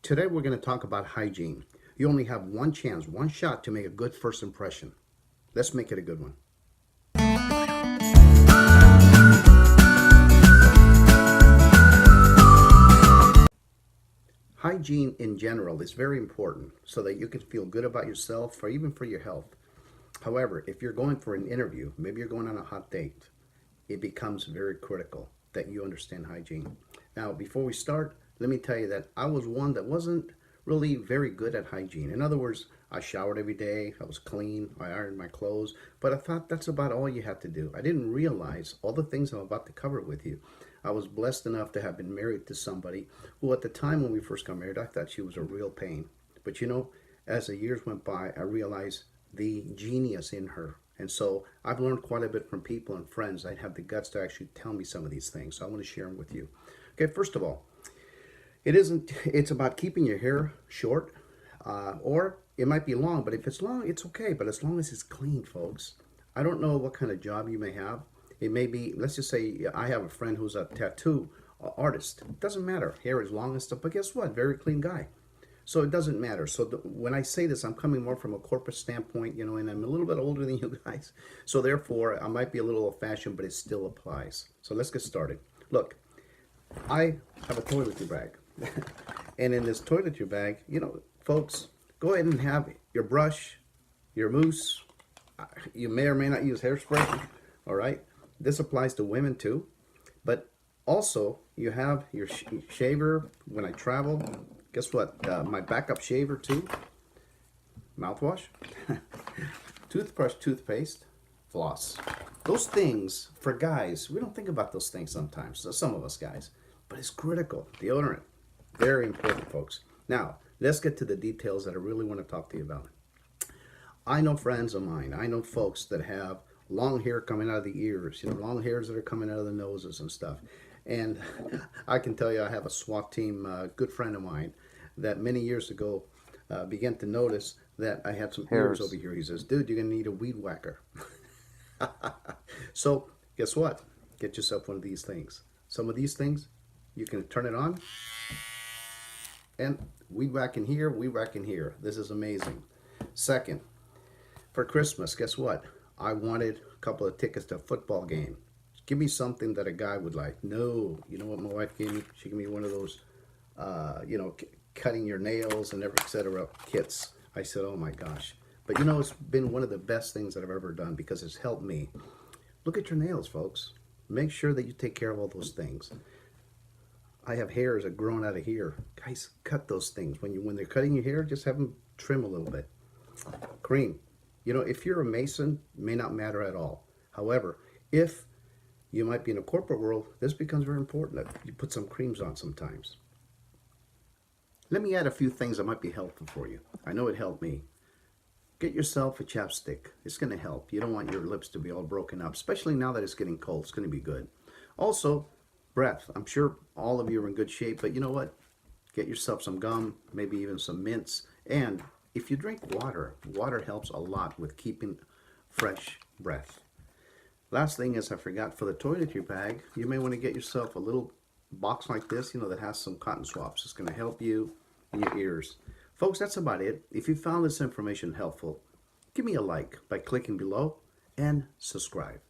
Today we're going to talk about hygiene. You only have one chance, one shot to make a good first impression. Let's make it a good one. Hygiene in general is very important so that you can feel good about yourself or even for your health. However, if you're going for an interview, maybe you're going on a hot date, it becomes very critical that you understand hygiene. Now, before we start, let me tell you that I was one that wasn't really very good at hygiene. In other words, I showered every day, I was clean, I ironed my clothes, but I thought that's about all you have to do. I didn't realize all the things I'm about to cover with you. I was blessed enough to have been married to somebody who, at the time when we first got married, I thought she was a real pain. But as the years went by, I realized the genius in her. And so I've learned quite a bit from people and friends that have the guts to actually tell me some of these things. So I want to share them with you. Okay, first of all, it's about keeping your hair short, or it might be long, but if it's long, it's okay. But as long as it's clean, folks. I don't know what kind of job you may have. It may be, let's just say I have a friend who's a tattoo artist. It doesn't matter. Hair is long and stuff, but guess what? Very clean guy. So it doesn't matter. So when I say this, I'm coming more from a corporate standpoint, and I'm a little bit older than you guys. So therefore, I might be a little old-fashioned, but it still applies. So let's get started. Look, I have a toiletry bag. And in this toiletry bag, folks, go ahead and have your brush, your mousse. You may or may not use hairspray, all right? This applies to women too. But also, you have your shaver when I travel. Guess what? My backup shaver too. Mouthwash. Toothbrush, toothpaste, floss. Those things, for guys, we don't think about those things sometimes. So some of us guys. But it's critical. Deodorant. Very important, folks. Now, let's get to the details that I really want to talk to you about. I know friends of mine. I know folks that have long hair coming out of the ears, long hairs that are coming out of the noses and stuff. And I can tell you, I have a SWAT team, a good friend of mine, that many years ago began to notice that I had some ears over here. He says, dude, you're going to need a weed whacker. So guess what? Get yourself one of these things. Some of these things, you can turn it on and weed whack in here, weed whack in here. This is amazing. Second, for Christmas, guess what? I wanted a couple of tickets to a football game. Give me something that a guy would like. No, you know what my wife gave me? She gave me one of those, cutting your nails and etc. kits. I said, oh my gosh. But it's been one of the best things that I've ever done because it's helped me. Look at your nails, folks. Make sure that you take care of all those things. I have hairs that grown out of here. Guys, cut those things. When they're cutting your hair, just have them trim a little bit. Cream. If you're a Mason, it may not matter at all. However, if you might be in a corporate world, this becomes very important that you put some creams on sometimes. Let me add a few things that might be helpful for you. I know it helped me. Get yourself a chapstick. It's going to help. You don't want your lips to be all broken up, especially now that it's getting cold. It's going to be good. Also, breath. I'm sure all of you are in good shape, but you know what? Get yourself some gum, maybe even some mints. And if you drink water, water helps a lot with keeping fresh breath. Last thing is, I forgot, for the toiletry bag, you may want to get yourself a little box like this, that has some cotton swabs. It's going to help you in your ears. Folks, that's about it. If you found this information helpful, give me a like by clicking below and subscribe.